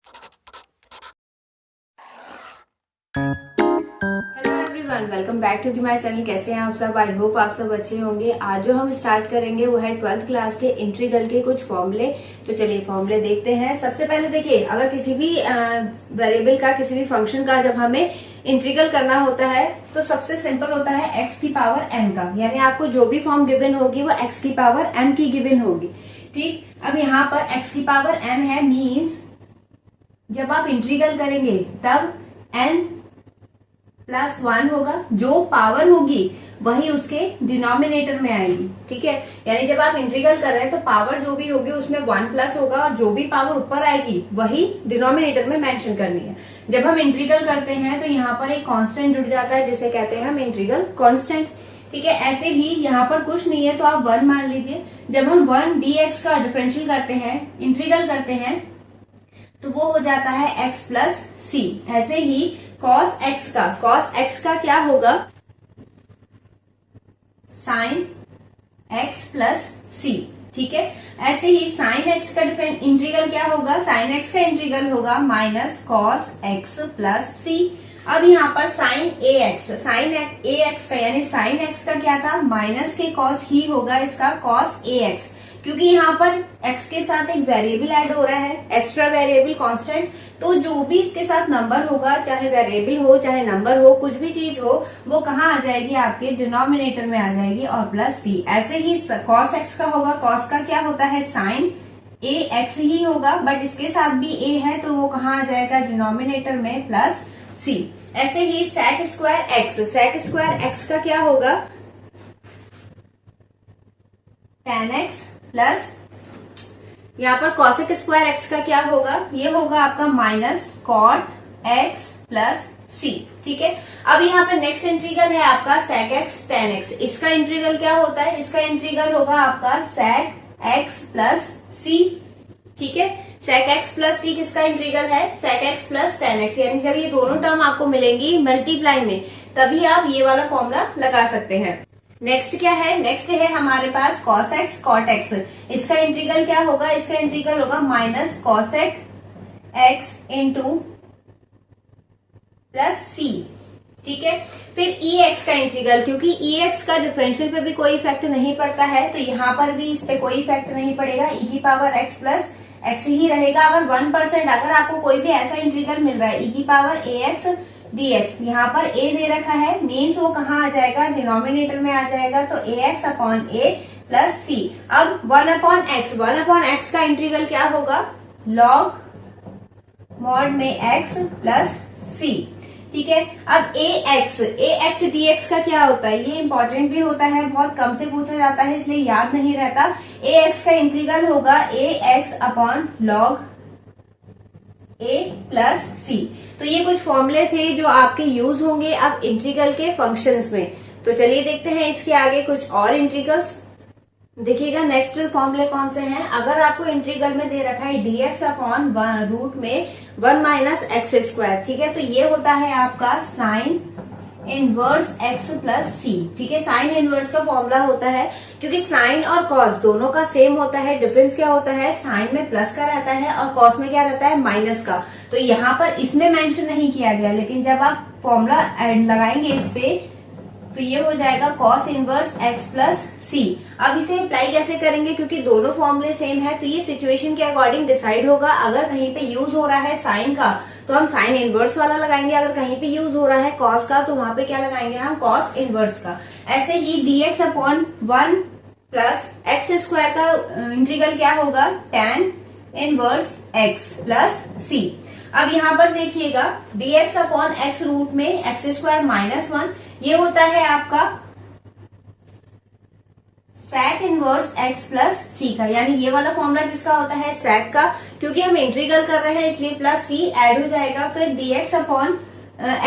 Hello everyone, welcome back to my channel. कैसे हैं आप सब? आई होप आप सब अच्छे होंगे। आज जो हम स्टार्ट करेंगे वो है 12th क्लास के इंटीग्रल के कुछ फॉर्मूले। तो चलिए फॉर्मूले देखते हैं। सबसे पहले देखिए, अगर किसी भी वेरिएबल का, किसी भी फंक्शन का जब हमें इंटीग्रल करना होता है तो सबसे सिंपल होता है एक्स की पावर एम का, यानी आपको जो भी फॉर्म गिवन होगी वो एक्स की पावर एम की गिवन होगी। ठीक, अब यहाँ पर एक्स की पावर एम है, मीन्स जब आप इंटीग्रल करेंगे तब एन प्लस 1 होगा, जो पावर होगी वही उसके डिनोमिनेटर में आएगी। ठीक है, यानी जब आप इंटीग्रल कर रहे हैं तो पावर जो भी होगी उसमें 1 प्लस होगा और जो भी पावर ऊपर आएगी वही डिनोमिनेटर में मेंशन करनी है। जब हम इंटीग्रल करते हैं तो यहाँ पर एक कांस्टेंट जुड़ जाता है जिसे कहते हैं हम इंटीग्रल कांस्टेंट। ठीक है, ऐसे ही यहाँ पर कुछ नहीं है तो आप 1 मान लीजिए। जब हम 1 dx का डिफरेंशियल करते हैं, इंटीग्रल करते हैं, तो वो हो जाता है x प्लस सी। ऐसे ही cos x का क्या होगा? sin x प्लस सी। ठीक है, ऐसे ही sin x का इंटीग्रल क्या होगा? sin x का इंटीग्रल होगा माइनस cos x प्लस सी। अब यहाँ पर sin ax का यानी sin x का क्या था? माइनस के cos ही होगा इसका cos ax, क्योंकि यहाँ पर x के साथ एक वेरिएबल ऐड हो रहा है, एक्स्ट्रा वेरिएबल कांस्टेंट। तो जो भी इसके साथ नंबर होगा, चाहे वेरिएबल हो चाहे नंबर हो, कुछ भी चीज हो, वो कहाँ आ जाएगी? आपके डिनोमिनेटर में आ जाएगी और प्लस सी। ऐसे ही cos x का होगा, cos का क्या होता है? sin ax ही होगा, बट इसके साथ भी a है तो वो कहाँ आ जाएगा? डिनोमिनेटर में प्लस सी। ऐसे ही sec स्क्वायर x का क्या होगा? tan x प्लस यहाँ पर cosec स्क्वायर x का क्या होगा? ये होगा आपका minus cot x plus c। ठीक है, अब यहाँ पर नेक्स्ट इंटीग्रल है आपका sec x tan x। इसका इंटीग्रल क्या होता है? इसका इंटीग्रल होगा आपका sec x प्लस c। ठीक है, sec x प्लस c किसका इंटीग्रल है? sec x plus tan x। यानी जब ये दोनों टर्म आपको मिलेंगी मल्टीप्लाई में, तभी आप ये वाला फॉर्मूला लगा सकते हैं। नेक्स्ट क्या है? नेक्स्ट है हमारे पास cos x cot x। इसका इंटीग्रल क्या होगा? इसका इंटीग्रल होगा minus cosec x into plus c। ठीक है, फिर ex का इंटीग्रल, क्योंकि ex का डिफरेंशियल पे भी कोई इफेक्ट नहीं पड़ता है तो यहाँ पर भी इस पे कोई इफेक्ट नहीं पड़ेगा, e की पावर x प्लस x ही रहेगा। अगर 1% अगर आपको कोई भी ऐसा इंटीग्रल मिल रहा है e की पावर ax dx, यहाँ पर a दे रखा है, मीन्स वो कहाँ आ जाएगा? डिनोमिनेटर में आ जाएगा, तो ax अपॉन a प्लस सी। अब 1 अपॉन x का इंटीग्रल क्या होगा? log मॉड में x प्लस c। ठीक है, अब ax dx का क्या होता है? ये इंपॉर्टेंट भी होता है, बहुत कम से पूछा जाता है इसलिए याद नहीं रहता। ax का इंटीग्रल होगा ax upon log a plus C. तो ये कुछ फॉर्मूले थे जो आपके यूज होंगे अब इंटीग्रल के फंक्शंस में। तो चलिए देखते हैं इसके आगे कुछ और इंटीग्रल्स। देखिएगा नेक्स्ट फॉर्मूले कौन से हैं। अगर आपको इंटीग्रल में दे रखा है dx अपॉन रूट में 1 माइनस एक्स स्क्वायर, ठीक है, तो ये होता है आपका साइन इनवर्स x प्लस सी। ठीक है, साइन इनवर्स का फॉर्मूला होता है, क्योंकि साइन और कॉस दोनों का सेम होता है। डिफरेंस क्या होता है? साइन में प्लस का रहता है और कॉस में क्या रहता है? माइनस का। तो यहाँ पर इसमें मेंशन नहीं किया गया, लेकिन जब आप फॉर्मूला लगाएंगे इस पे तो ये हो जाएगा कॉस इनवर्स x प्लस सी। अब इसे अप्लाई कैसे करेंगे? क्योंकि दोनों फॉर्मूले सेम है तो ये सिचुएशन के अकॉर्डिंग डिसाइड होगा। अगर कहीं पे यूज हो रहा है साइन का तो हम साइन इनवर्स वाला लगाएंगे, अगर कहीं पे यूज हो रहा है कॉस का तो वहां पे क्या लगाएंगे? हम कॉस इनवर्स का। ऐसे ही dx upon 1 plus x square का इंटीग्रल क्या होगा? tan इनवर्स x प्लस सी। अब यहाँ पर देखिएगा dx अपॉन x रूट में एक्स स्क्वायर माइनस 1, ये होता है आपका sec इनवर्स x प्लस सी का। यानी ये वाला फॉर्मूला किसका होता है? sec का, क्योंकि हम इंटीग्रल कर रहे हैं इसलिए प्लस सी ऐड हो जाएगा। फिर dx अपॉन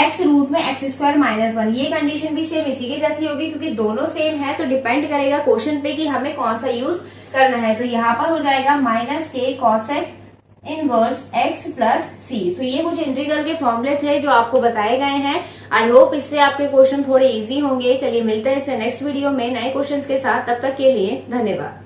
x रूट में एक्स स्क्वायर माइनस 1, ये कंडीशन भी सेम इसी के जैसी होगी, क्योंकि दोनों सेम है तो डिपेंड करेगा क्वेश्चन पे कि हमें कौन सा यूज करना है। तो यहाँ पर हो जाएगा माइनस के cosec inverse x plus C. तो ये कुछ इंटीग्रल के फॉर्मूले थे जो आपको बताए गए हैं। आई होप इससे आपके क्वेश्चन थोड़े इजी होंगे। चलिए मिलते हैं इससे नेक्स्ट वीडियो में नए क्वेश्चंस के साथ, तब तक के लिए धन्यवाद।